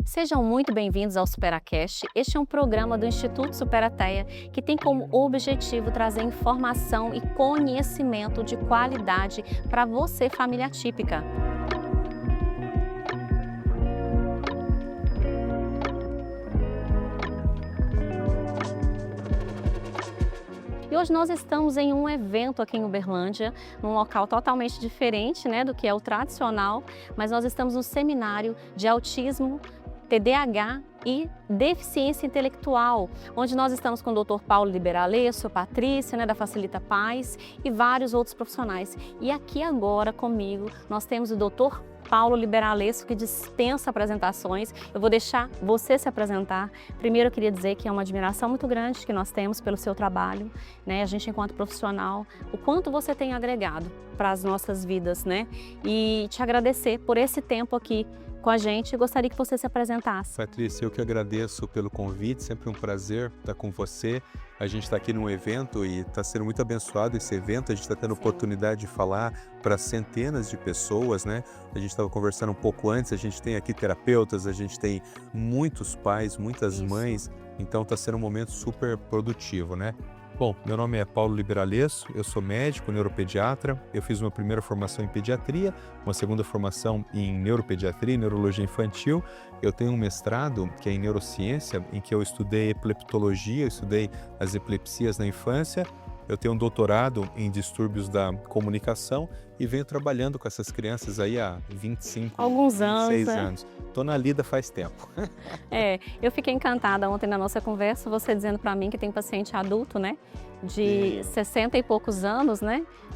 Sejam muito bem-vindos ao Superacast. Este é um programa do Instituto Superateia que tem como objetivo trazer informação e conhecimento de qualidade para você, família atípica. E hoje nós estamos em um evento aqui em Uberlândia, num local totalmente diferente, do que é o tradicional, mas nós estamos no seminário de autismo, TDAH e deficiência intelectual, onde nós estamos com o Dr. Paulo Liberalesso, Patrícia, da Facilita Paz e vários outros profissionais. E aqui agora comigo nós temos o Dr. Paulo Liberalesso, que dispensa apresentações. Eu vou deixar você se apresentar. Primeiro eu queria dizer que é uma admiração muito grande que nós temos pelo seu trabalho, A gente enquanto profissional, o quanto você tem agregado para as nossas vidas, E te agradecer por esse tempo aqui com a gente. Eu gostaria que você se apresentasse. Patrícia, eu que agradeço pelo convite, sempre um prazer estar com você. A gente está aqui num evento e está sendo muito abençoado esse evento. A gente está tendo oportunidade de falar para centenas de pessoas, A gente estava conversando um pouco antes, a gente tem aqui terapeutas, a gente tem muitos pais, muitas mães, então está sendo um momento super produtivo, Bom, meu nome é Paulo Liberalesso, eu sou médico, neuropediatra, eu fiz uma primeira formação em pediatria, uma segunda formação em neuropediatria e neurologia infantil. Eu tenho um mestrado que é em neurociência, em que eu estudei epileptologia, eu estudei as epilepsias na infância. Eu tenho um doutorado em distúrbios da comunicação e venho trabalhando com essas crianças aí há 25, Alguns 26 anos, anos. Estou na lida faz tempo. Eu fiquei encantada ontem na nossa conversa, você dizendo para mim que tem paciente adulto, de 60 e poucos anos,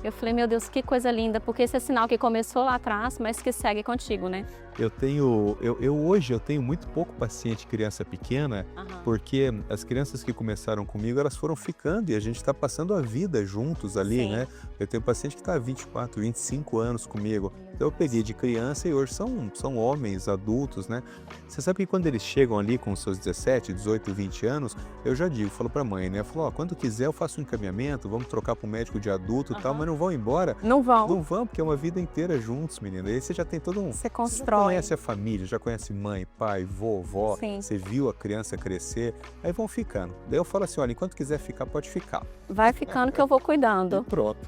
Eu falei, meu Deus, que coisa linda, porque esse é sinal que começou lá atrás, mas que segue contigo, Hoje eu tenho muito pouco paciente criança pequena, porque as crianças que começaram comigo, elas foram ficando e a gente está passando a vida juntos ali, Sim. Eu tenho paciente que está há 24, 25 anos comigo. Então eu peguei de criança e hoje são homens, adultos, Você sabe que quando eles chegam ali com seus 17, 18, 20 anos, eu já falo pra mãe, Falo, quando quiser eu faço um encaminhamento, vamos trocar para um médico de adulto e tal, mas não vão embora. Não vão. Não vão, porque é uma vida inteira juntos, menina. Aí você já tem todo um... Você Você já constrói. conhece a família, já conhece mãe, pai, vovó, Sim. Você viu a criança crescer, aí vão ficando. Daí eu falo assim, olha, enquanto quiser ficar, pode ficar. Vai ficando que eu vou cuidando. E pronto.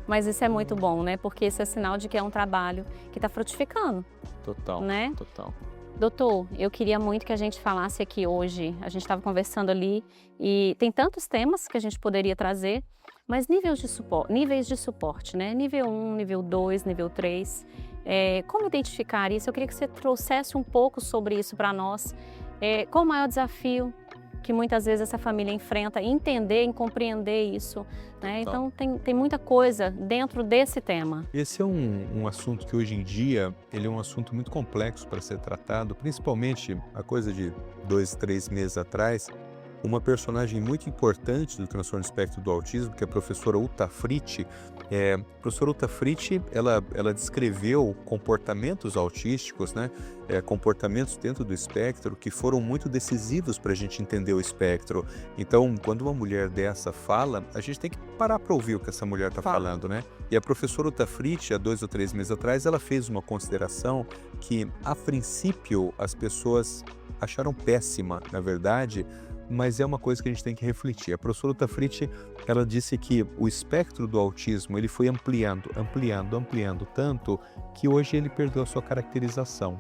Mas isso é muito bom, Porque esse é sinal de que é um trabalho que está frutificando. Total, Né? total. Doutor, eu queria muito que a gente falasse aqui hoje, a gente estava conversando ali e tem tantos temas que a gente poderia trazer, mas níveis de suporte, Nível 1, nível 2, nível 3, como identificar isso? Eu queria que você trouxesse um pouco sobre isso para nós. Qual o maior desafio que muitas vezes essa família enfrenta, entender e compreender isso, Então tem muita coisa dentro desse tema. Esse é um assunto que hoje em dia, ele é um assunto muito complexo para ser tratado, principalmente a coisa de 2, 3 meses atrás, uma personagem muito importante do transtorno espectro do autismo, que é a professora Uta Fritsche. A professora Uta Fritsche, ela descreveu comportamentos autísticos, comportamentos dentro do espectro que foram muito decisivos para a gente entender o espectro. Então, quando uma mulher dessa fala, a gente tem que parar para ouvir o que essa mulher está falando, E a professora Uta Fritsche, há 2 ou 3 meses atrás, ela fez uma consideração que, a princípio, as pessoas acharam péssima, na verdade, mas é uma coisa que a gente tem que refletir. A professora Uta Fritsche, ela disse que o espectro do autismo ele foi ampliando tanto que hoje ele perdeu a sua caracterização.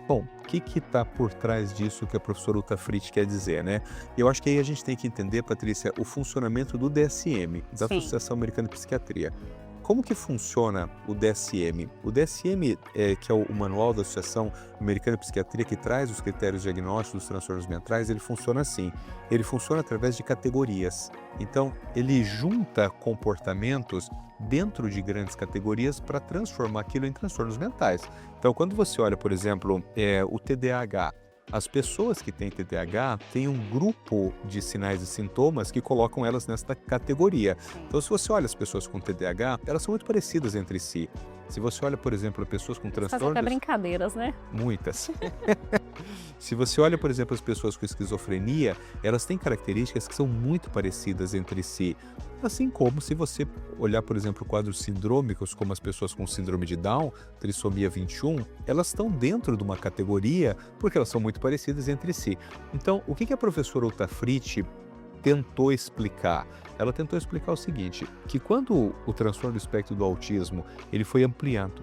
Bom, o que está por trás disso que a professora Uta Fritsche quer dizer, Eu acho que aí a gente tem que entender, Patrícia, o funcionamento do DSM, da Sim. Associação Americana de Psiquiatria. Como que funciona o DSM? O DSM, que é o manual da Associação Americana de Psiquiatria, que traz os critérios diagnósticos dos transtornos mentais, ele funciona assim. Ele funciona através de categorias. Então, ele junta comportamentos dentro de grandes categorias para transformar aquilo em transtornos mentais. Então, quando você olha, por exemplo, o TDAH, as pessoas que têm TDAH têm um grupo de sinais e sintomas que colocam elas nesta categoria. Então, se você olha as pessoas com TDAH, elas são muito parecidas entre si. Se você olha, por exemplo, pessoas com Fazer transtornos... até brincadeiras, Muitas. Se você olha, por exemplo, as pessoas com esquizofrenia, elas têm características que são muito parecidas entre si. Assim como se você olhar, por exemplo, quadros sindrômicos, como as pessoas com síndrome de Down, trissomia 21, elas estão dentro de uma categoria porque elas são muito parecidas entre si. Então, o que a professora Ultafriti tentou explicar? Ela tentou explicar o seguinte, que quando o transtorno do espectro do autismo, ele foi ampliando,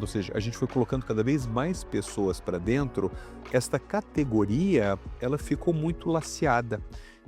ou seja, a gente foi colocando cada vez mais pessoas para dentro, esta categoria, ela ficou muito laceada.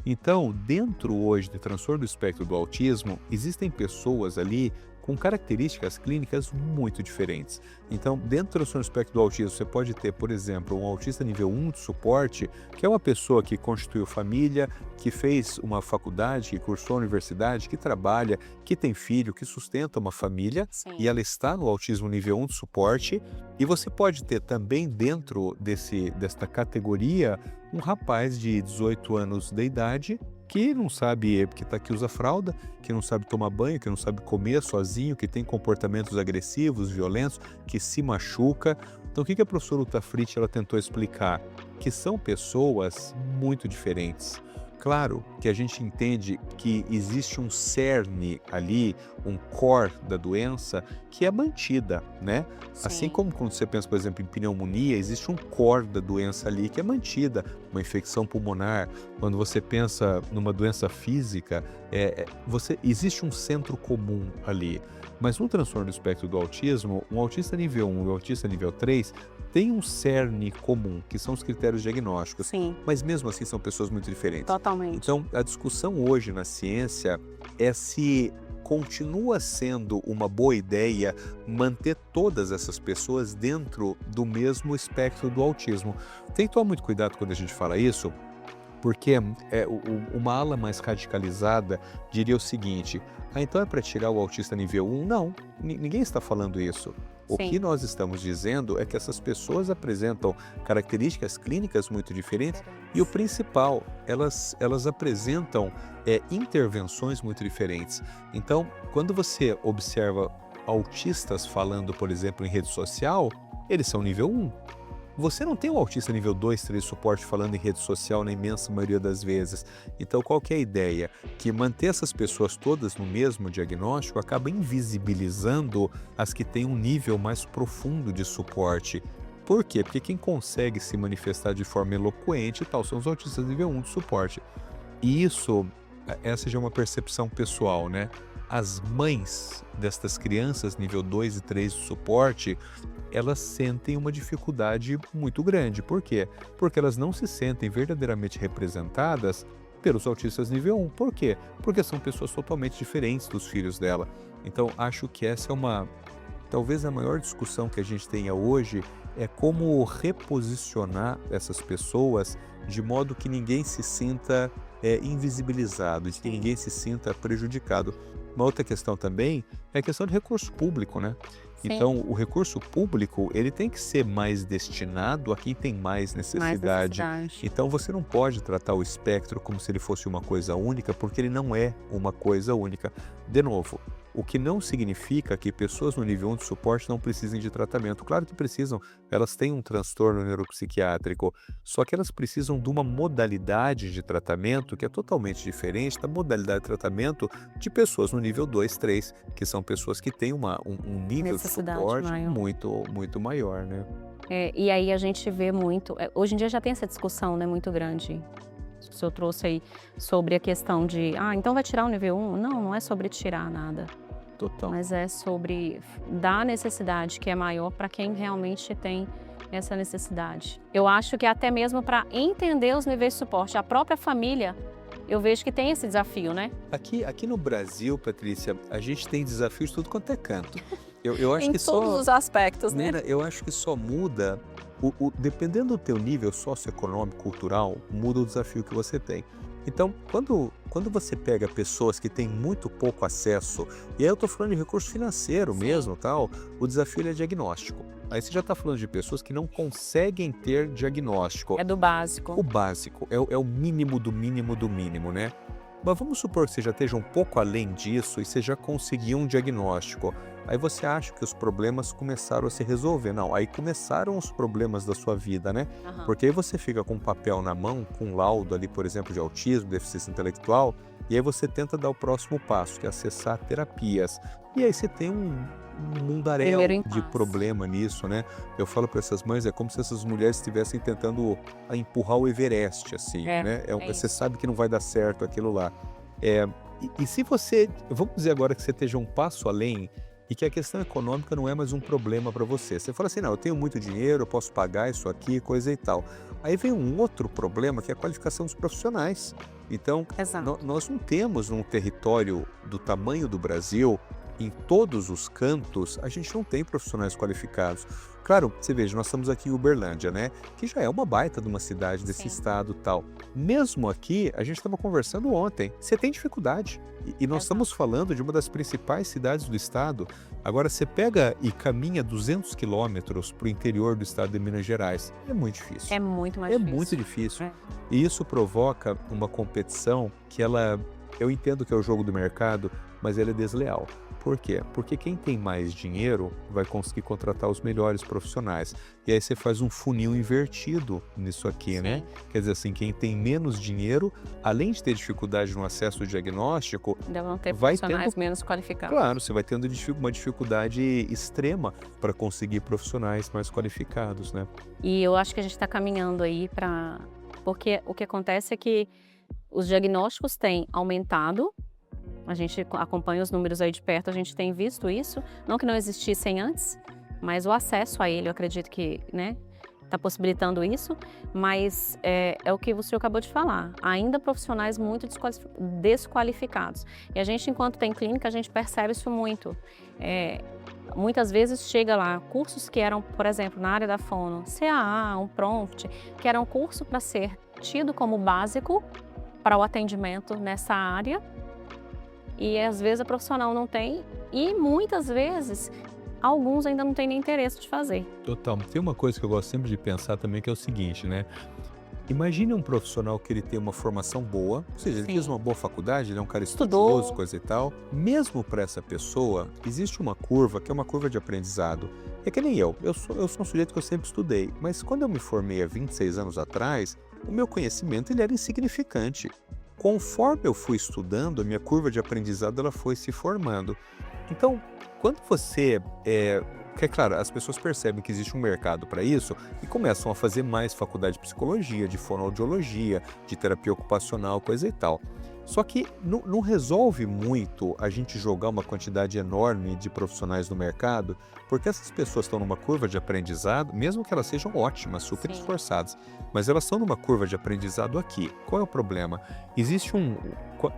Então, dentro hoje do transtorno do espectro do autismo, existem pessoas ali com características clínicas muito diferentes. Então, dentro do transtorno do espectro do autismo, você pode ter, por exemplo, um autista nível 1 de suporte, que é uma pessoa que constituiu família, que fez uma faculdade, que cursou a universidade, que trabalha, que tem filho, que sustenta uma família, Sim. e ela está no autismo nível 1 de suporte. E você pode ter também dentro desta categoria um rapaz de 18 anos de idade que não sabe, que usa fralda, que não sabe tomar banho, que não sabe comer sozinho, que tem comportamentos agressivos, violentos, que se machuca. Então, o que a professora Ultafriti ela tentou explicar? Que são pessoas muito diferentes. Claro que a gente entende que existe um cerne ali, um core da doença que é mantida, né? Sim. Assim como quando você pensa, por exemplo, em pneumonia, existe um core da doença ali que é mantida, uma infecção pulmonar. Quando você pensa numa doença física, existe um centro comum ali. Mas no transtorno do espectro do autismo, um autista nível 1 e um autista nível 3 tem um cerne comum, que são os critérios diagnósticos. Sim. Mas mesmo assim são pessoas muito diferentes. Totalmente. Então, a discussão hoje na ciência é se continua sendo uma boa ideia manter todas essas pessoas dentro do mesmo espectro do autismo. Tem que tomar muito cuidado quando a gente fala isso, porque uma ala mais radicalizada diria o seguinte: então é para tirar o autista nível 1? Não, ninguém está falando isso. O Sim. que nós estamos dizendo é que essas pessoas apresentam características clínicas muito diferentes e o principal, elas apresentam intervenções muito diferentes. Então, quando você observa autistas falando, por exemplo, em rede social, eles são nível 1. Você não tem um autista nível 2, 3 suporte falando em rede social na imensa maioria das vezes. Então, qual que é a ideia? Que manter essas pessoas todas no mesmo diagnóstico acaba invisibilizando as que têm um nível mais profundo de suporte. Por quê? Porque quem consegue se manifestar de forma eloquente e tal são os autistas nível 1 de suporte. E essa já é uma percepção pessoal, né? As mães destas crianças nível 2 e 3 de suporte, elas sentem uma dificuldade muito grande. Por quê? Porque elas não se sentem verdadeiramente representadas pelos autistas nível 1. Por quê? Porque são pessoas totalmente diferentes dos filhos dela. Então, acho que essa é talvez a maior discussão que a gente tenha hoje, é como reposicionar essas pessoas de modo que ninguém se sinta invisibilizado, de que ninguém se sinta prejudicado. Uma outra questão também é a questão de recurso público, né? Sim. Então, o recurso público, ele tem que ser mais destinado a quem tem mais necessidade. Então, você não pode tratar o espectro como se ele fosse uma coisa única, porque ele não é uma coisa única. De novo, o que não significa que pessoas no nível 1 de suporte não precisem de tratamento. Claro que precisam, elas têm um transtorno neuropsiquiátrico, só que elas precisam de uma modalidade de tratamento que é totalmente diferente da modalidade de tratamento de pessoas no nível 2, 3, que são pessoas que têm um nível de suporte maior. muito maior, né? E aí a gente vê muito, hoje em dia já tem essa discussão, né, muito grande. O senhor trouxe aí sobre a questão de, então vai tirar o nível 1? Não é sobre tirar nada. Total. Mas é sobre dar necessidade que é maior para quem realmente tem essa necessidade. Eu acho que até mesmo para entender os níveis de suporte, a própria família, eu vejo que tem esse desafio, né? Aqui no Brasil, Patrícia, a gente tem desafios de tudo quanto é canto. Eu acho em que todos os aspectos, né? Nina, eu acho que só muda, dependendo do teu nível socioeconômico, cultural, muda o desafio que você tem. Então, quando você pega pessoas que têm muito pouco acesso, e aí eu estou falando de recurso financeiro mesmo, tal, o desafio é diagnóstico. Aí você já está falando de pessoas que não conseguem ter diagnóstico. É do básico. O básico, é o mínimo do mínimo do mínimo, né? Mas vamos supor que você já esteja um pouco além disso e você já conseguiu um diagnóstico. Aí você acha que os problemas começaram a se resolver. Não, aí começaram os problemas da sua vida, né? Aham. Porque aí você fica com um papel na mão, com um laudo ali, por exemplo, de autismo, deficiência intelectual, e aí você tenta dar o próximo passo, que é acessar terapias. E aí você tem um mundaréu Primeiro de impasse. problema nisso, né? Eu falo para essas mães, é como se essas mulheres estivessem tentando empurrar o Everest, assim, É, né? é Você isso. sabe que não vai dar certo aquilo lá. É, e se você, vamos dizer agora que você esteja um passo além e que a questão econômica não é mais um problema para você. Você fala assim, não, eu tenho muito dinheiro, eu posso pagar isso aqui, coisa e tal. Aí vem um outro problema que é a qualificação dos profissionais. Então, Exato. nós não temos um território do tamanho do Brasil, em todos os cantos, a gente não tem profissionais qualificados. Claro, você veja, nós estamos aqui em Uberlândia, né? Que já é uma baita de uma cidade desse Sim. estado e tal. Mesmo aqui, a gente estava conversando ontem, você tem dificuldade. E nós Exato. estamos falando de uma das principais cidades do estado. Agora, você pega e caminha 200 quilômetros para o interior do estado de Minas Gerais. É muito difícil. É muito mais É difícil. muito difícil. É. E isso provoca uma competição que eu entendo que é o jogo do mercado, mas ela é desleal. Por quê? Porque quem tem mais dinheiro vai conseguir contratar os melhores profissionais. E aí você faz um funil invertido nisso aqui, né? Sim. Quer dizer assim, quem tem menos dinheiro, além de ter dificuldade no acesso ao diagnóstico, Ainda vão ter vai profissionais tendo, menos qualificados. claro, você vai tendo uma dificuldade extrema para conseguir profissionais mais qualificados, né? E eu acho que a gente está caminhando aí para... Porque o que acontece é que os diagnósticos têm aumentado, a gente acompanha os números aí de perto, a gente tem visto isso, não que não existissem antes, mas o acesso a ele, eu acredito que, né, está possibilitando isso, mas é o que o senhor acabou de falar, ainda profissionais muito desqualificados. E a gente, enquanto tem clínica, a gente percebe isso muito. Muitas vezes chega lá cursos que eram, por exemplo, na área da fono, CAA, um prompt, que era um curso para ser tido como básico para o atendimento nessa área, e às vezes a profissional não tem, e muitas vezes alguns ainda não têm nem interesse de fazer. Total. Tem uma coisa que eu gosto sempre de pensar também, que é o seguinte, né? Imagine um profissional que ele tem uma formação boa, ou seja, ele Sim. fez uma boa faculdade, ele é um cara Estudou. estudioso, coisa e tal. Mesmo para essa pessoa, existe uma curva que é uma curva de aprendizado. É que nem eu sou um sujeito que eu sempre estudei, mas quando eu me formei há 26 anos atrás, o meu conhecimento ele era insignificante. Conforme eu fui estudando, a minha curva de aprendizado ela foi se formando. Então, quando você porque, claro, as pessoas percebem que existe um mercado para isso e começam a fazer mais faculdade de psicologia, de fonoaudiologia, de terapia ocupacional, coisa e tal. Só que não resolve muito a gente jogar uma quantidade enorme de profissionais no mercado, porque essas pessoas estão numa curva de aprendizado, mesmo que elas sejam ótimas, super Sim. esforçadas, mas elas estão numa curva de aprendizado aqui. Qual é o problema? Existe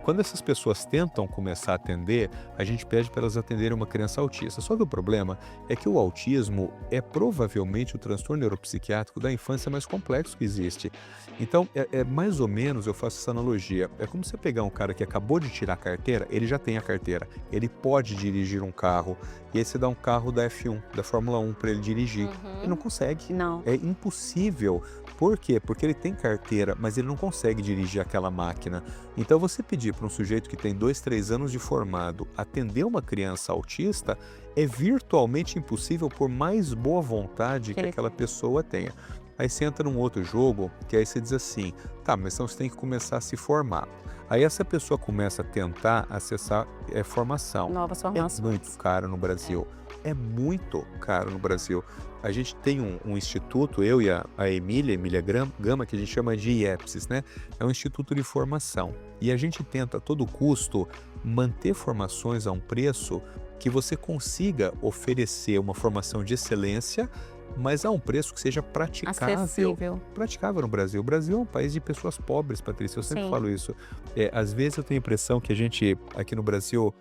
quando essas pessoas tentam começar a atender, a gente pede para elas atenderem uma criança autista. Só que o problema é que o autismo é provavelmente o transtorno neuropsiquiátrico da infância mais complexo que existe. Então, mais ou menos, eu faço essa analogia. É como você pegar um cara que acabou de tirar a carteira, ele já tem a carteira, ele pode dirigir um carro, e aí você dá um carro da F1, da Fórmula 1 para ele dirigir. Ele não consegue. Não. É impossível. Por quê? Porque ele tem carteira, mas ele não consegue dirigir aquela máquina. Então, você pedir para um sujeito que tem 2, 3 anos de formado atender uma criança autista é virtualmente impossível por mais boa vontade que aquela pessoa tenha. Aí você entra num outro jogo, que aí você diz assim, tá, mas então você tem que começar a se formar. Aí essa pessoa começa a tentar acessar formação. Novas formações. É muito caro no Brasil. É muito caro no Brasil. A gente tem um instituto, eu e a Emília Gama, que a gente chama de IEPSIS, né? É um instituto de formação. E a gente tenta a todo custo manter formações a um preço que você consiga oferecer uma formação de excelência, mas a um preço que seja Acessível. praticável no Brasil. O Brasil é um país de pessoas pobres, Patrícia, eu sempre Sim. falo isso. Às vezes eu tenho a impressão que a gente, aqui no Brasil,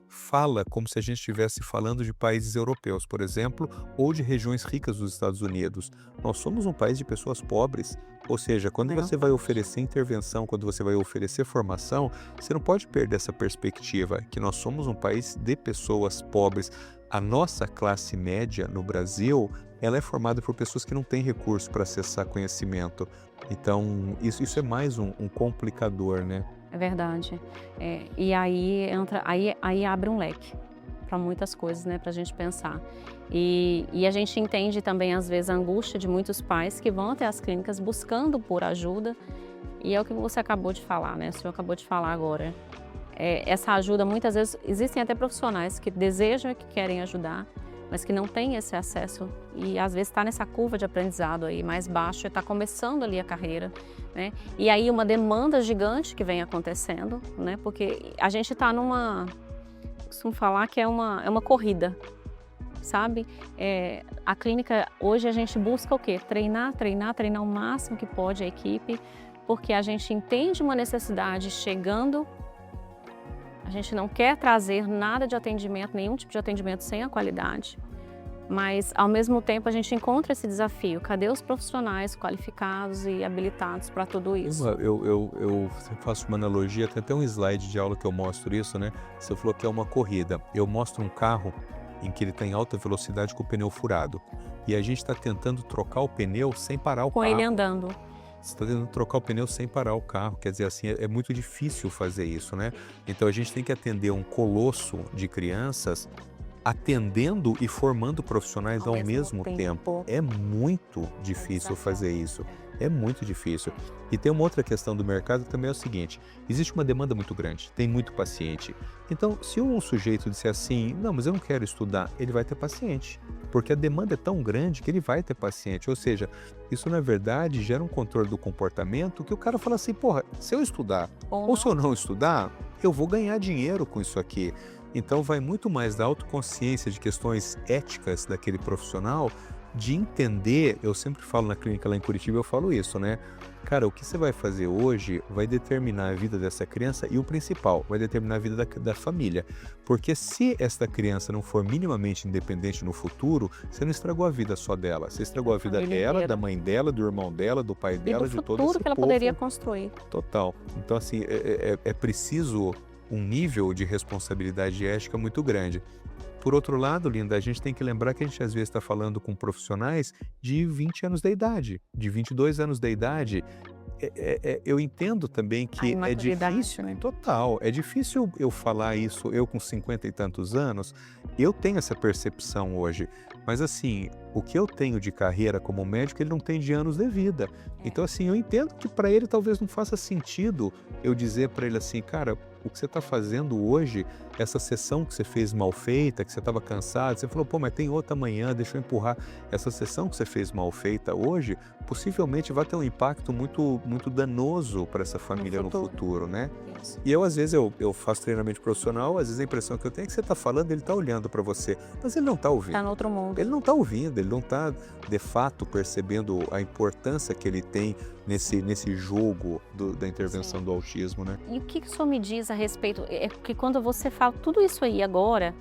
fala como se a gente estivesse falando de países europeus, por exemplo, ou de regiões ricas dos Estados Unidos. Nós somos um país de pessoas pobres, ou seja, quando você vai oferecer intervenção, quando você vai oferecer formação, você não pode perder essa perspectiva, que nós somos um país de pessoas pobres. A nossa classe média no Brasil, ela é formada por pessoas que não têm recurso para acessar conhecimento. Então, isso é mais um complicador, né? é verdade. E aí entra, aí abre um leque para muitas coisas, né, para a gente pensar. E a gente entende também, às vezes, a angústia de muitos pais que vão até as clínicas buscando por ajuda, e é o que você acabou de falar, né, o senhor acabou de falar agora. Essa ajuda, muitas vezes, existem até profissionais que desejam e que querem ajudar, mas que não têm esse acesso e às vezes está nessa curva de aprendizado aí mais baixa, está começando ali a carreira, né? E aí uma demanda gigante que vem acontecendo, né? Porque a gente está costumo falar que é uma corrida, sabe? A clínica, hoje a gente busca o quê? Treinar o máximo que pode a equipe, porque a gente entende uma necessidade chegando. A gente não quer trazer nada de atendimento, nenhum tipo de atendimento sem a qualidade, mas ao mesmo tempo a gente encontra esse desafio. Cadê os profissionais qualificados e habilitados para tudo isso? Eu faço uma analogia, tem até um slide de aula que eu mostro isso, né? Você falou que é uma corrida. Eu mostro um carro em que ele está em alta velocidade com o pneu furado. E a gente está tentando trocar o pneu sem parar o carro. Com ele andando. Você está tentando trocar o pneu sem parar o carro, quer dizer, assim, é muito difícil fazer isso, né? Então a gente tem que atender um colosso de crianças atendendo e formando profissionais ao mesmo tempo. É muito difícil fazer isso. É muito difícil. E tem uma outra questão do mercado também, é o seguinte: existe uma demanda muito grande, tem muito paciente. Então, se um sujeito disser assim, não, mas eu não quero estudar, ele vai ter paciente. Porque a demanda é tão grande que ele vai ter paciente. Ou seja, isso na verdade gera um controle do comportamento que o cara fala assim, porra, se eu estudar ou se eu não estudar, eu vou ganhar dinheiro com isso aqui. Então vai muito mais da autoconsciência de questões éticas daquele profissional, de entender, eu sempre falo na clínica lá em Curitiba, eu falo isso, né? Cara, o que você vai fazer hoje vai determinar a vida dessa criança e o principal, vai determinar a vida da família. Porque se essa criança não for minimamente independente no futuro, você não estragou a vida só dela, você estragou a vida dela, da mãe dela, do irmão dela, do pai dela, de todo esse povo. E do futuro que ela poderia construir. Total. Então, assim, é preciso um nível de responsabilidade ética muito grande. Por outro lado, Linda, a gente tem que lembrar que a gente às vezes está falando com profissionais de 20 anos da idade, de 22 anos da idade. Eu entendo também que é difícil, né? Total, é difícil eu falar isso, eu com 50 e tantos anos, eu tenho essa percepção hoje, mas assim, o que eu tenho de carreira como médico, ele não tem de anos de vida. Então assim, eu entendo que para ele talvez não faça sentido eu dizer para ele assim, cara, o que você está fazendo hoje, essa sessão que você fez mal feita, que você estava cansado, você falou, pô, mas tem outra amanhã, deixa eu empurrar. Essa sessão que você fez mal feita hoje, possivelmente vai ter um impacto muito danoso para essa família no futuro, né? Isso. E eu, às vezes, eu faço treinamento profissional, às vezes a impressão que eu tenho é que você está falando, ele está olhando para você, mas ele não está ouvindo. Está no outro mundo. Ele não está ouvindo, ele não está, de fato, percebendo a importância que ele tem nesse jogo da intervenção Sim. do autismo, né? E o que o senhor me diz a respeito? É que quando você fala tudo isso aí agora,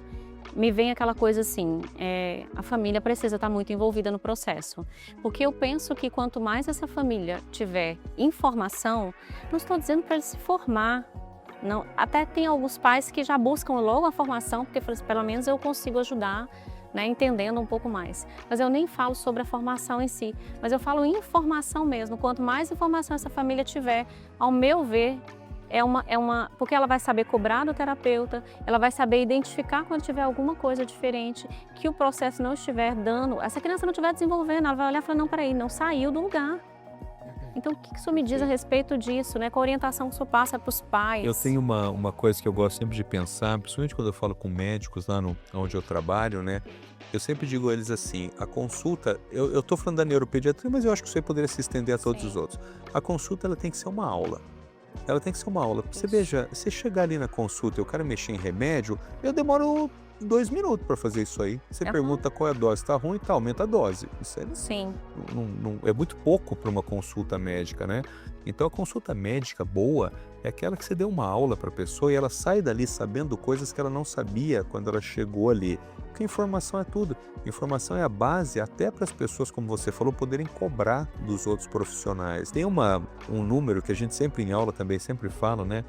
me vem aquela coisa assim, a família precisa estar muito envolvida no processo. Porque eu penso que quanto mais essa família tiver informação, não estou dizendo para ele se formar, não. Até tem alguns pais que já buscam logo a formação, porque pelo menos eu consigo ajudar, né, entendendo um pouco mais. Mas eu nem falo sobre a formação em si, mas eu falo informação mesmo. Quanto mais informação essa família tiver, ao meu ver, porque ela vai saber cobrar do terapeuta, ela vai saber identificar quando tiver alguma coisa diferente, que o processo não estiver dando, essa criança não estiver desenvolvendo, ela vai olhar e falar, não, peraí, não saiu do lugar. Então, o que o senhor me diz a respeito disso, né? Qual a orientação que o senhor passa para os pais? Eu tenho uma coisa que eu gosto sempre de pensar, principalmente quando eu falo com médicos lá onde eu trabalho, né? Eu sempre digo a eles assim, a consulta, eu estou falando da neuropediatria, mas eu acho que isso aí poderia se estender a todos os outros. A consulta, ela tem que ser uma aula. Ela tem que ser uma aula. Você veja, se chegar ali na consulta e o cara mexer em remédio, eu demoro 2 minutos para fazer isso aí. Você pergunta qual é a dose, tá ruim, tá, aumenta a dose. Isso aí Sim. Não, é muito pouco para uma consulta médica, né? Então a consulta médica boa é aquela que você deu uma aula para a pessoa e ela sai dali sabendo coisas que ela não sabia quando ela chegou ali. Porque informação é tudo. Informação é a base até para as pessoas, como você falou, poderem cobrar dos outros profissionais. Tem um número que a gente sempre em aula também sempre fala, né?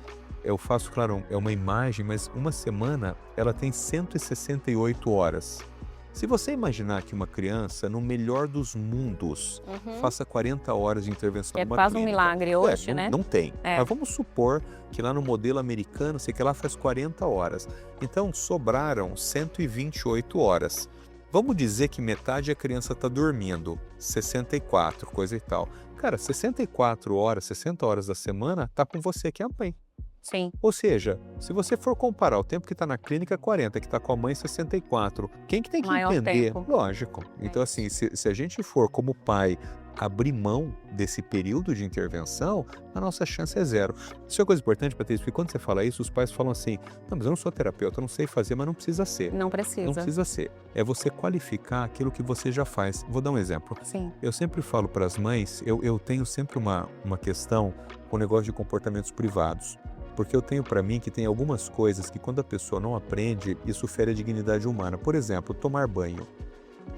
Eu faço, claro, é uma imagem, mas uma semana ela tem 168 horas. Se você imaginar que uma criança, no melhor dos mundos, faça 40 horas de intervenção É numa quase um clínica. milagre hoje, né? Não tem. É. Mas vamos supor que lá no modelo americano, sei que lá faz 40 horas. Então, sobraram 128 horas. Vamos dizer que metade a criança está dormindo, 64, coisa e tal. Cara, 64 horas, 60 horas da semana, tá com você que é a mãe. Sim. Ou seja, se você for comparar o tempo que está na clínica, 40, que está com a mãe, 64, quem que tem que Maior entender? tempo. Lógico. Então, assim, se a gente for, como pai, abrir mão desse período de intervenção, a nossa chance é zero. Isso é uma coisa importante, Patrícia, porque quando você fala isso, os pais falam assim, não, mas eu não sou terapeuta, eu não sei fazer, mas não precisa ser. Não precisa. Não precisa ser. É você qualificar aquilo que você já faz. Vou dar um exemplo. Sim. Eu sempre falo para as mães, eu tenho sempre uma questão com o negócio de comportamentos privados. Porque eu tenho para mim que tem algumas coisas que quando a pessoa não aprende, isso fere a dignidade humana. Por exemplo, tomar banho.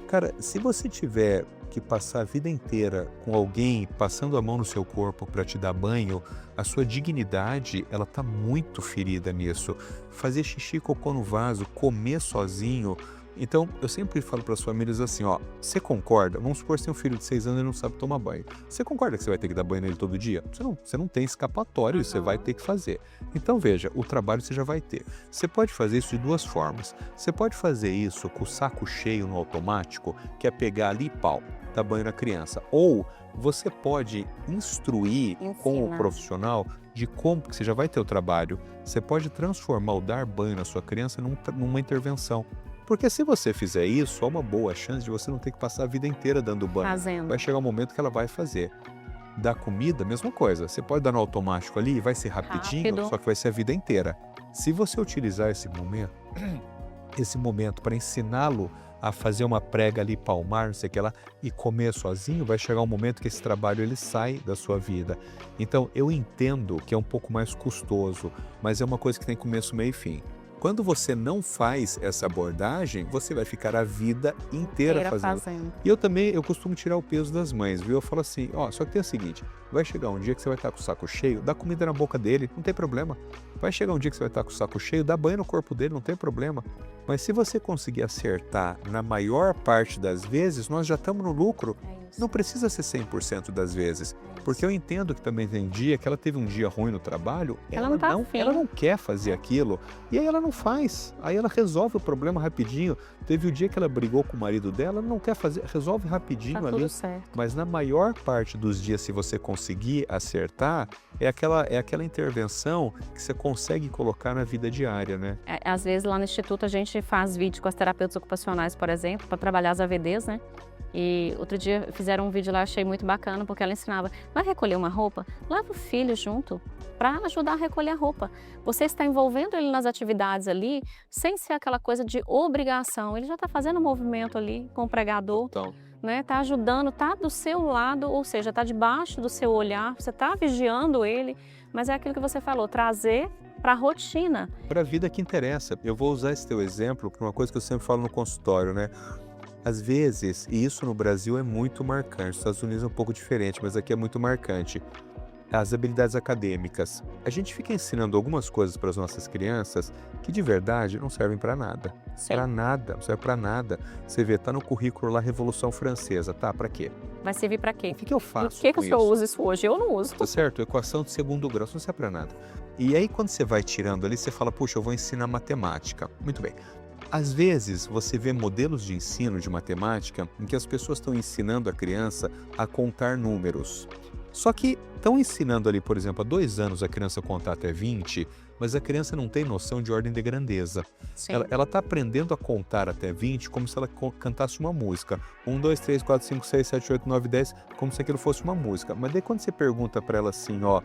Cara, se você tiver que passar a vida inteira com alguém passando a mão no seu corpo para te dar banho, a sua dignidade, ela tá muito ferida nisso. Fazer xixi, cocô no vaso, comer sozinho. Então, eu sempre falo para as famílias assim, ó, você concorda? Vamos supor que você tem um filho de 6 anos e não sabe tomar banho. Você concorda que você vai ter que dar banho nele todo dia? Você não tem escapatório, isso você vai ter que fazer. Então, veja, o trabalho você já vai ter. Você pode fazer isso de duas formas. Você pode fazer isso com o saco cheio no automático, que é pegar ali e pau, dar banho na criança. Ou você pode instruir com o profissional de como que você já vai ter o trabalho. Você pode transformar o dar banho na sua criança numa intervenção. Porque se você fizer isso, há uma boa chance de você não ter que passar a vida inteira dando banho. Fazendo. Vai chegar um momento que ela vai fazer. Da comida, mesma coisa. Você pode dar no automático ali, vai ser rapidinho, Rápido. só que vai ser a vida inteira. Se você utilizar esse momento para ensiná-lo a fazer uma prega ali, palmar, não sei o que lá, e comer sozinho, vai chegar um momento que esse trabalho ele sai da sua vida. Então, eu entendo que é um pouco mais custoso, mas é uma coisa que tem começo, meio e fim. Quando você não faz essa abordagem, você vai ficar a vida inteira fazendo. E eu costumo tirar o peso das mães, viu? Eu falo assim, ó, só que tem o seguinte, vai chegar um dia que você vai estar com o saco cheio, dá comida na boca dele, não tem problema. Vai chegar um dia que você vai estar com o saco cheio, dá banho no corpo dele, não tem problema. Mas se você conseguir acertar na maior parte das vezes, nós já estamos no lucro. Não precisa ser 100% das vezes. Porque eu entendo que também tem dia que ela teve um dia ruim no trabalho, ela não quer fazer aquilo, e aí ela não faz. Aí ela resolve o problema rapidinho. Teve o dia que ela brigou com o marido dela, ela não quer fazer, resolve rapidinho Tá ali. tudo certo. Mas na maior parte dos dias, se você conseguir acertar, é aquela intervenção que você consegue colocar na vida diária, né? Às vezes lá no Instituto a gente faz vídeo com as terapeutas ocupacionais, por exemplo, para trabalhar as AVDs, né? E outro dia fizeram um vídeo lá, achei muito bacana, porque ela ensinava, vai recolher uma roupa? Leva o filho junto para ajudar a recolher a roupa. Você está envolvendo ele nas atividades ali, sem ser aquela coisa de obrigação. Ele já está fazendo um movimento ali com o pregador, Então, né? Tá ajudando, tá do seu lado, ou seja, tá debaixo do seu olhar, você tá vigiando ele, mas é aquilo que você falou, trazer para a rotina. para a vida que interessa. Eu vou usar esse teu exemplo para uma coisa que eu sempre falo no consultório, né? Às vezes, e isso no Brasil é muito marcante, nos Estados Unidos é um pouco diferente, mas aqui é muito marcante, as habilidades acadêmicas. A gente fica ensinando algumas coisas para as nossas crianças que de verdade não servem para nada. Para nada, não serve para nada. Você vê, tá no currículo lá Revolução Francesa, tá? Para quê? Vai servir para quê? O que eu faço Por que com o senhor isso? usa isso hoje? Eu não uso. Tá certo? Equação de segundo grau, isso não serve para nada. E aí quando você vai tirando ali, você fala, puxa, eu vou ensinar matemática. Muito bem. Às vezes, você vê modelos de ensino de matemática em que as pessoas estão ensinando a criança a contar números. Só que estão ensinando ali, por exemplo, há 2 anos a criança a contar até 20, mas a criança não tem noção de ordem de grandeza. Sim. Ela está aprendendo a contar até 20 como se ela cantasse uma música. 1, 2, 3, 4, 5, 6, 7, 8, 9, 10, como se aquilo fosse uma música. Mas daí quando você pergunta para ela assim, ó,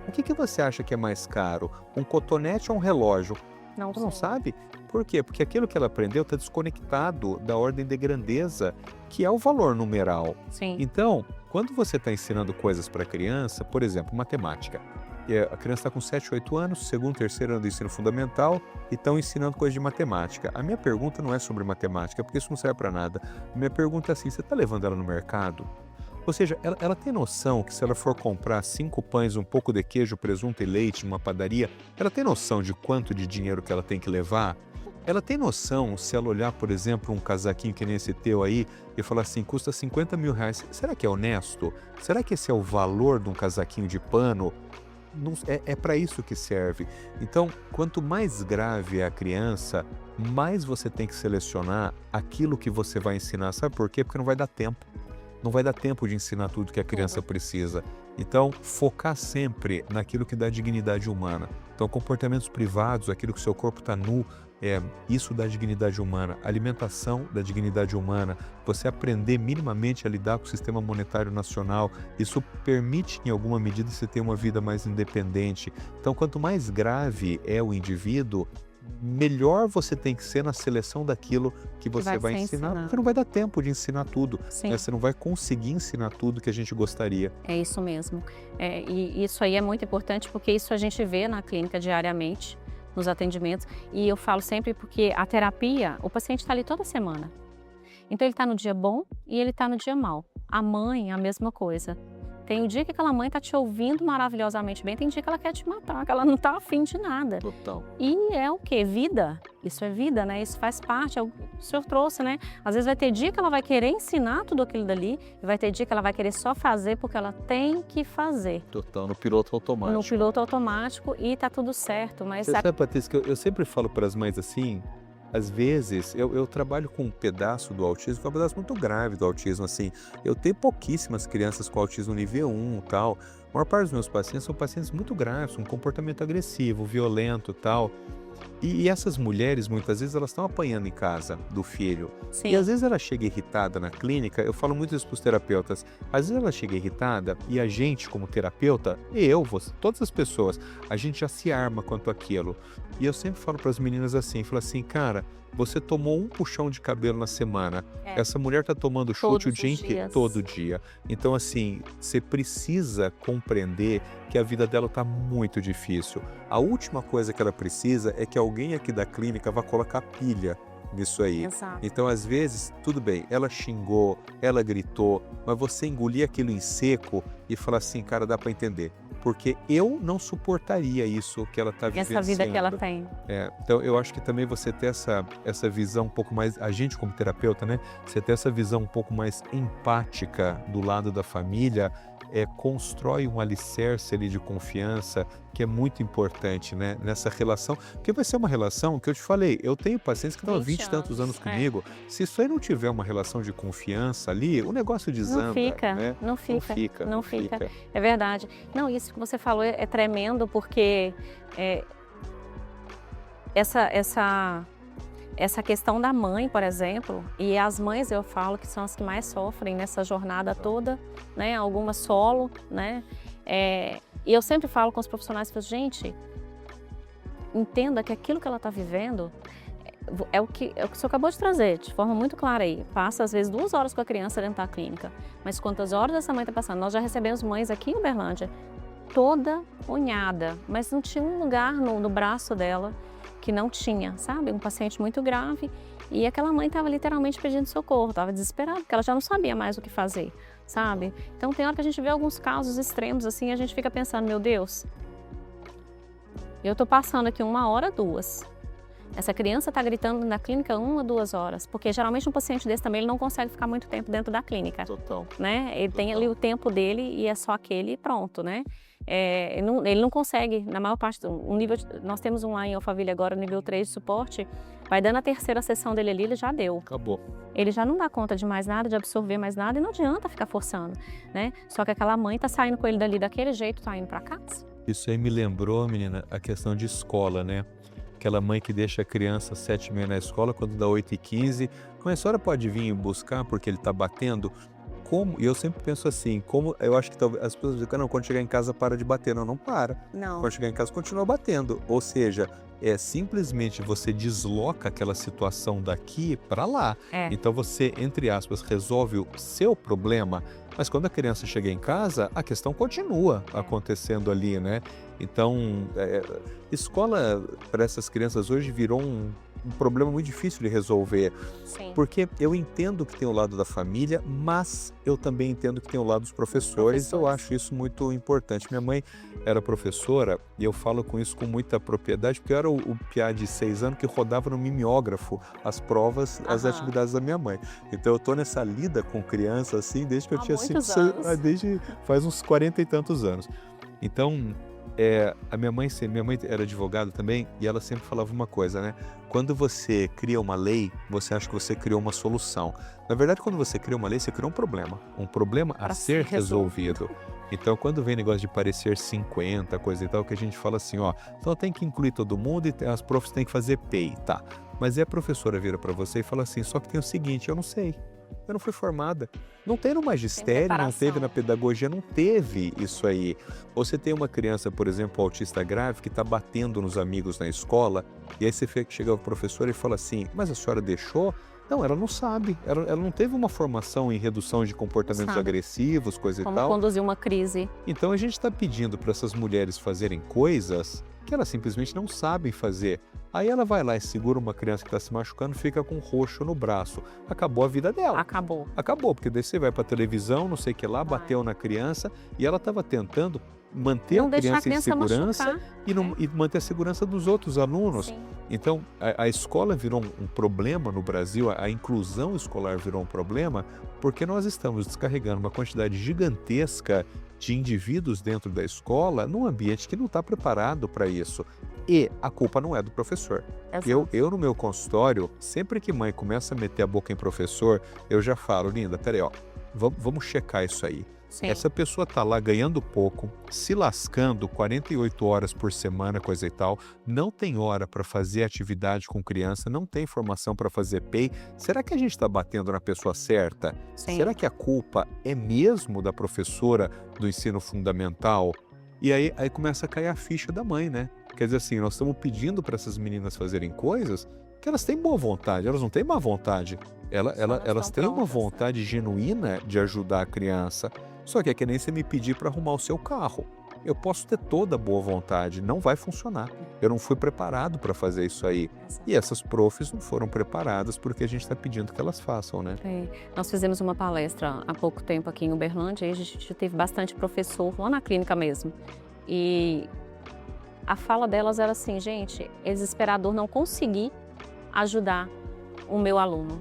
o que você acha que é mais caro? Um cotonete ou um relógio? Não Ela não sei. sabe? Por quê? Porque aquilo que ela aprendeu está desconectado da ordem de grandeza, que é o valor numeral. Sim. Então, quando você está ensinando coisas para a criança, por exemplo, matemática, a criança está com 7, 8 anos, segundo, terceiro ano do ensino fundamental, e estão ensinando coisas de matemática. A minha pergunta não é sobre matemática, porque isso não serve para nada. A minha pergunta é assim, você está levando ela no mercado? Ou seja, ela tem noção que se ela for comprar 5 pães, um pouco de queijo, presunto e leite numa padaria, ela tem noção de quanto de dinheiro que ela tem que levar? ela tem noção, se ela olhar, por exemplo, um casaquinho que nem esse teu aí, e falar assim, custa 50 mil reais, será que é honesto? Será que esse é o valor de um casaquinho de pano? Não, é para isso que serve. Então, quanto mais grave é a criança, mais você tem que selecionar aquilo que você vai ensinar. Sabe por quê? Porque não vai dar tempo. Não vai dar tempo de ensinar tudo que a criança precisa. Então, focar sempre naquilo que dá dignidade humana. Então, comportamentos privados, aquilo que o seu corpo está nu, isso dá dignidade humana. Alimentação da dignidade humana. Você aprender minimamente a lidar com o sistema monetário nacional. Isso permite, em alguma medida, você ter uma vida mais independente. Então, quanto mais grave é o indivíduo, melhor você tem que ser na seleção daquilo que você vai ensinar, porque não vai dar tempo de ensinar tudo, né? Você não vai conseguir ensinar tudo que a gente gostaria. É isso mesmo. E isso aí é muito importante, porque isso a gente vê na clínica diariamente, nos atendimentos, e eu falo sempre porque a terapia, o paciente está ali toda semana. Então ele está no dia bom e ele está no dia mau. A mãe, a mesma coisa. Tem um dia que aquela mãe está te ouvindo maravilhosamente bem, tem dia que ela quer te matar, que ela não está afim de nada. Total. E é o quê? Vida. Isso é vida, né? Isso faz parte, é o que o senhor trouxe, né? Às vezes vai ter dia que ela vai querer ensinar tudo aquilo dali, e vai ter dia que ela vai querer só fazer porque ela tem que fazer. Total, no piloto automático. No piloto automático, e tá tudo certo, mas... Você sabe, Patrícia, que eu sempre falo para as mães assim, às vezes, eu trabalho com um pedaço do autismo, que é um pedaço muito grave do autismo, assim. Eu tenho pouquíssimas crianças com autismo nível 1 e tal. A maior parte dos meus pacientes são pacientes muito graves, com comportamento agressivo, violento e tal. E essas mulheres, muitas vezes, elas estão apanhando em casa do filho. Sim. E às vezes ela chega irritada na clínica, eu falo muito isso para os terapeutas, às vezes ela chega irritada e a gente, como terapeuta, você, todas as pessoas, a gente já se arma quanto àquilo. E eu sempre falo para as meninas assim, falo assim, cara, você tomou um puxão de cabelo na semana, essa mulher tá tomando chute o dia inteiro, todo dia. Então assim, você precisa compreender que a vida dela tá muito difícil. A última coisa que ela precisa é que alguém aqui da clínica vá colocar pilha nisso aí. Exato. Então, às vezes, tudo bem, ela xingou, ela gritou, mas você engolir aquilo em seco e falar assim, cara, dá para entender. Porque eu não suportaria isso que ela está vivendo. Essa vida que ela tem. Então, eu acho que também você ter essa visão um pouco mais, a gente como terapeuta, né? Você ter essa visão um pouco mais empática do lado da família, constrói um alicerce ali de confiança que é muito importante, né? Nessa relação, porque vai ser uma relação que eu te falei, eu tenho pacientes que estão há 20 e tantos anos comigo, se isso aí não tiver uma relação de confiança ali, o negócio desanda. Não fica. É verdade. Não, isso que você falou é tremendo, porque essa questão da mãe, por exemplo, e as mães eu falo que são as que mais sofrem nessa jornada toda, né? Algumas solo, né? E eu sempre falo com os profissionais, falo, gente, entenda que aquilo que ela está vivendo é o que o senhor acabou de trazer, de forma muito clara aí. Passa às vezes 2 horas com a criança dentro da clínica, mas quantas horas essa mãe está passando? Nós já recebemos mães aqui em Uberlândia, toda unhada, mas não tinha um lugar no braço dela que não tinha, sabe? Um paciente muito grave, e aquela mãe estava literalmente pedindo socorro, estava desesperada, porque ela já não sabia mais o que fazer, sabe? Então tem hora que a gente vê alguns casos extremos assim, e a gente fica pensando, meu Deus, eu tô passando aqui 1 hora, 2. Essa criança está gritando na clínica 1 a 2 horas, porque geralmente um paciente desse também ele não consegue ficar muito tempo dentro da clínica. Total. Né? Ele tem ali o tempo dele e é só aquele e pronto, né? Ele não consegue, na maior parte, nós temos um lá em Alphaville agora, nível 3 de suporte, vai dando a 3ª sessão dele ali, ele já deu. Acabou. Ele já não dá conta de mais nada, de absorver mais nada, e não adianta ficar forçando, né? Só que aquela mãe tá saindo com ele dali daquele jeito, tá indo para casa. Isso aí me lembrou, menina, a questão de escola, né? Aquela mãe que deixa a criança às 7h30 na escola, quando dá 8h15, mas a senhora pode vir buscar porque ele está batendo? E eu sempre penso assim, eu acho que talvez as pessoas dizem, não, quando chegar em casa para de bater. Não para. Não. Quando chegar em casa continua batendo. Ou seja, simplesmente você desloca aquela situação daqui para lá. Então você, entre aspas, resolve o seu problema, mas quando a criança chega em casa, a questão continua acontecendo ali, né? Então, escola para essas crianças hoje virou um problema muito difícil de resolver, Sim. porque eu entendo que tem o lado da família, mas eu também entendo que tem o lado dos professores, eu Professores. acho isso muito importante. Minha mãe era professora e eu falo com isso com muita propriedade, porque eu era o piá de 6 anos que rodava no mimeógrafo as provas, as Aham. atividades da minha mãe. Então eu tô nessa lida com criança, assim, desde que eu Há tinha 5, muitos anos. desde faz uns 40 e tantos anos. Então, a minha mãe era advogada também, e ela sempre falava uma coisa, né? Quando você cria uma lei, você acha que você criou uma solução. Na verdade, quando você cria uma lei, você cria um problema a Para ser ser resolvido. resolvido. Então, quando vem negócio de parecer 50, coisa e tal, que a gente fala assim, ó, então tem que incluir todo mundo e as profs têm que fazer PEI, tá? Mas aí a professora vira para você e fala assim, só que tem o seguinte, eu não sei. Eu não fui formada. Não tem no Sem magistério, não teve na preparação. pedagogia, não teve isso aí. Ou você tem uma criança, por exemplo, autista grave, que está batendo nos amigos na escola, e aí você chega ao professor e fala assim, mas a senhora deixou? Não, ela não sabe. Ela não teve uma formação em redução de Não comportamentos sabe agressivos, coisa e como tal. conduzir uma crise. Então a gente está pedindo para essas mulheres fazerem coisas que elas simplesmente não sabem fazer. Aí ela vai lá e segura uma criança que está se machucando, fica com um roxo no braço. Acabou a vida dela. Acabou. Acabou, porque daí você vai para televisão, não sei o que lá, Vai. bateu na criança e ela estava tentando manter a Não deixar a criança em criança segurança machucar. e manter a segurança dos outros alunos. Sim. Então, a escola virou um problema no Brasil, a inclusão escolar virou um problema, porque nós estamos descarregando uma quantidade gigantesca de indivíduos dentro da escola num ambiente que não está preparado para isso. E a culpa não é do professor. Exato. Eu no meu consultório, sempre que mãe começa a meter a boca em professor, eu já falo, linda, peraí, ó, vamos checar isso aí. Sim. Essa pessoa tá lá ganhando pouco, se lascando 48 horas por semana, coisa e tal, não tem hora para fazer atividade com criança, não tem formação para fazer PEI. Será que a gente está batendo na pessoa certa? Sim. Será que a culpa é mesmo da professora do ensino fundamental? E aí começa a cair a ficha da mãe, né? Quer dizer assim, nós estamos pedindo para essas meninas fazerem coisas que elas têm boa vontade, elas não têm má vontade. Só não Elas estão têm uma prontas, né? vontade genuína de ajudar a criança. Só que é que nem você me pedir para arrumar o seu carro. Eu posso ter toda a boa vontade, não vai funcionar. Eu não fui preparado para fazer isso aí. Exato. E essas profs não foram preparadas porque a gente está pedindo que elas façam, né? Nós fizemos uma palestra há pouco tempo aqui em Uberlândia e a gente teve bastante professor lá na clínica mesmo. E a fala delas era assim, gente, é desesperador não conseguir ajudar o meu aluno.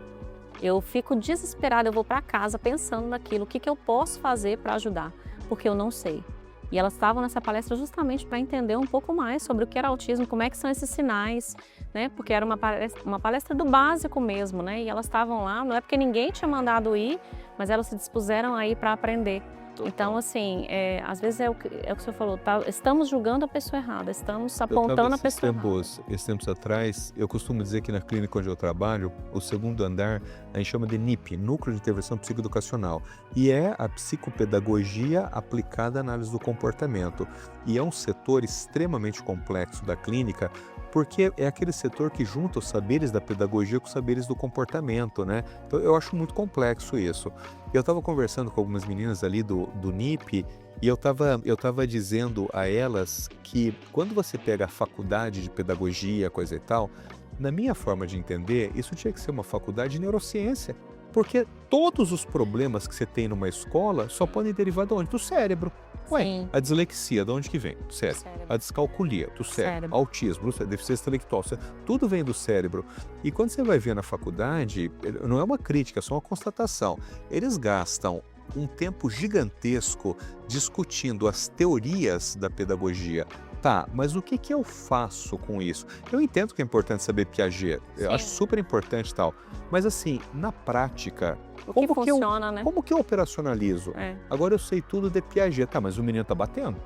Eu fico desesperada, eu vou para casa pensando naquilo, o que eu posso fazer para ajudar, porque eu não sei. E elas estavam nessa palestra justamente para entender um pouco mais sobre o que era autismo, como é que são esses sinais, né? Porque era uma palestra do básico mesmo, né? E elas estavam lá, não é porque ninguém tinha mandado ir, mas elas se dispuseram a ir para aprender. Então, assim, às vezes é o que o senhor falou, estamos julgando a pessoa errada, estamos apontando a pessoa errada. Esses tempos atrás, eu costumo dizer que na clínica onde eu trabalho, o segundo andar, a gente chama de NIP, Núcleo de Intervenção Psicoeducacional, e é a psicopedagogia aplicada à análise do comportamento. E é um setor extremamente complexo da clínica, porque é aquele setor que junta os saberes da pedagogia com os saberes do comportamento, né? Então eu acho muito complexo isso. Eu estava conversando com algumas meninas ali do NIP e eu tava dizendo a elas que quando você pega a faculdade de pedagogia, coisa e tal, na minha forma de entender, isso tinha que ser uma faculdade de neurociência. Porque todos os problemas que você tem numa escola só podem derivar de onde? Do cérebro. Ué, Sim. a dislexia, de onde que vem? Do cérebro. Cérebro. A descalculia, do cérebro. Cérebro. Autismo, deficiência intelectual, tudo vem do cérebro. E quando você vai ver na faculdade, não é uma crítica, é só uma constatação. Eles gastam um tempo gigantesco discutindo as teorias da pedagogia. Tá, mas o que eu faço com isso? Eu entendo que é importante saber Piaget, eu Sim. acho super importante e tal, mas assim, na prática, O que funciona, né? como que eu operacionalizo? É. Agora eu sei tudo de Piaget, tá, mas o menino tá batendo?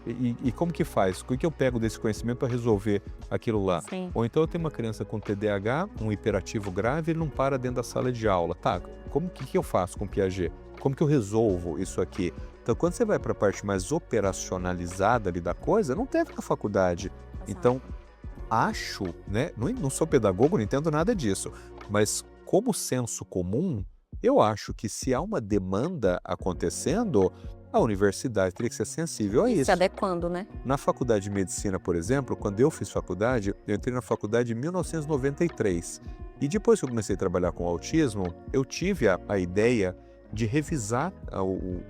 E como que faz? O que eu pego desse conhecimento para resolver aquilo lá? Sim. Ou então eu tenho uma criança com TDAH, um hiperativo grave, ele não para dentro da sala de aula. Tá, que eu faço com Piaget? Como que eu resolvo isso aqui? Então, quando você vai para a parte mais operacionalizada ali da coisa, não teve na faculdade. Então, acho, né? Não sou pedagogo, não entendo nada disso, mas como senso comum, eu acho que se há uma demanda acontecendo, A universidade teria que ser sensível a isso. Se adequando, né? Na faculdade de medicina, por exemplo, quando eu fiz faculdade, eu entrei na faculdade em 1993. E depois que eu comecei a trabalhar com autismo, eu tive a ideia de revisar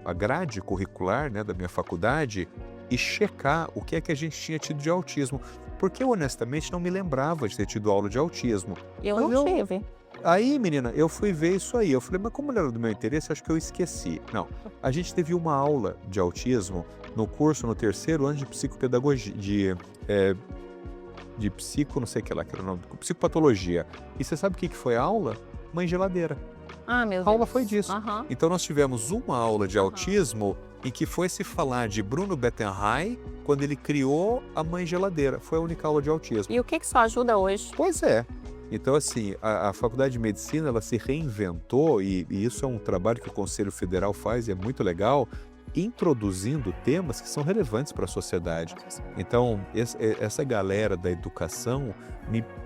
a grade curricular, né, da minha faculdade e checar o que é que a gente tinha tido de autismo. Porque eu, honestamente, não me lembrava de ter tido aula de autismo. Eu não tive. Aí, menina, eu fui ver isso aí. Eu falei, mas como não era do meu interesse, acho que eu esqueci. Não, a gente teve uma aula de autismo no curso, no 3º ano de psicopedagogia, de psico, não sei o que lá, que era o nome, psicopatologia. E você sabe o que foi a aula? Mãe geladeira. Ah, meu Deus. A aula foi disso. Aham. Então nós tivemos uma aula de autismo em que foi se falar de Bruno Bettenheim quando ele criou a mãe geladeira. Foi a única aula de autismo. E o que isso ajuda hoje? Pois é. Então, assim, a Faculdade de Medicina, ela se reinventou e isso é um trabalho que o Conselho Federal faz e é muito legal, introduzindo temas que são relevantes para a sociedade. Então, essa galera da educação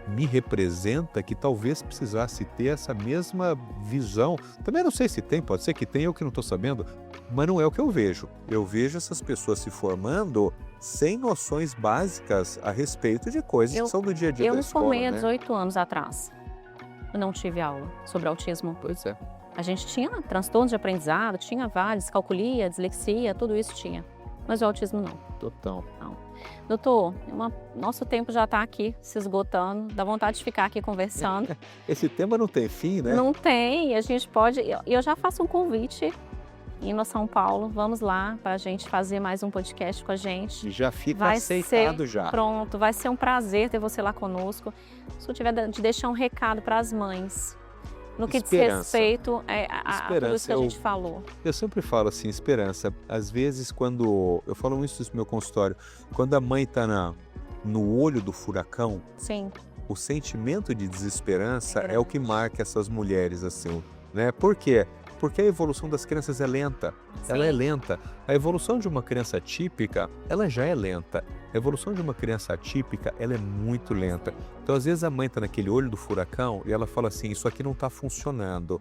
me representa que talvez precisasse ter essa mesma visão. Também não sei se tem, pode ser que tenha, eu que não estou sabendo, mas não é o que eu vejo. Eu vejo essas pessoas se formando sem noções básicas a respeito de coisas que são do dia a dia da escola. Eu me formei há né? 18 anos atrás. Eu não tive aula sobre autismo. Pois é. A gente tinha transtornos de aprendizado, tinha vários, descalculia, dislexia, tudo isso tinha. Mas o autismo não. Total. Não. Doutor, nosso tempo já está aqui se esgotando, dá vontade de ficar aqui conversando. Esse tema não tem fim, né? Não tem, a gente pode... Eu já faço um convite, indo a São Paulo, vamos lá para a gente fazer mais um podcast com a gente. Já fica Vai aceitado ser, já. Pronto, vai ser um prazer ter você lá conosco. Se eu tiver de deixar um recado para as mães, no que diz respeito a tudo isso que a gente falou. Eu sempre falo assim, esperança. Às vezes, quando... Eu falo isso no meu consultório. Quando a mãe está no olho do furacão, Sim. o sentimento de desesperança é o que marca essas mulheres, assim, né? Por quê? Porque a evolução das crianças é lenta. Sim. Ela é lenta. A evolução de uma criança típica, ela já é lenta. A evolução de uma criança atípica, ela é muito lenta. Então, às vezes, a mãe está naquele olho do furacão e ela fala assim, isso aqui não está funcionando.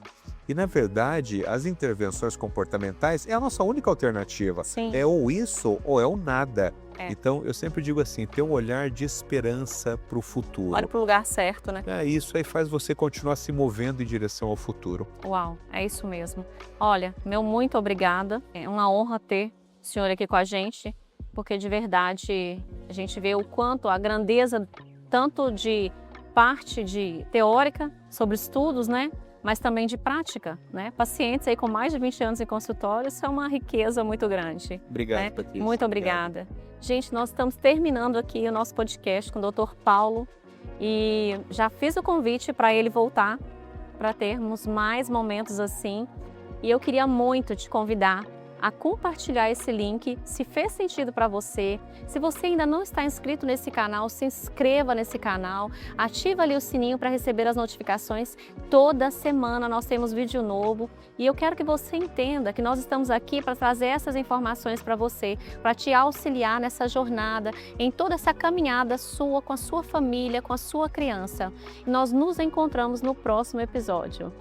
E, na verdade, as intervenções comportamentais é a nossa única alternativa. Sim. É ou isso ou é o nada. É. Então, eu sempre digo assim, ter um olhar de esperança para o futuro. Olha para o lugar certo, né? Isso aí faz você continuar se movendo em direção ao futuro. Uau, é isso mesmo. Olha, meu muito obrigada. É uma honra ter o senhor aqui com a gente, porque de verdade a gente vê o quanto a grandeza tanto de parte de teórica sobre estudos, né? Mas também de prática, né? Pacientes aí com mais de 20 anos em consultório, isso é uma riqueza muito grande. Obrigado, né? Patrícia. Muito obrigada. Gente, nós estamos terminando aqui o nosso podcast com o Dr. Paulo e já fiz o convite para ele voltar, para termos mais momentos assim. E eu queria muito te convidar a compartilhar esse link, se fez sentido para você. Se você ainda não está inscrito nesse canal, se inscreva nesse canal, ativa ali o sininho para receber as notificações. Toda semana nós temos vídeo novo e eu quero que você entenda que nós estamos aqui para trazer essas informações para você, para te auxiliar nessa jornada, em toda essa caminhada sua, com a sua família, com a sua criança. E nós nos encontramos no próximo episódio.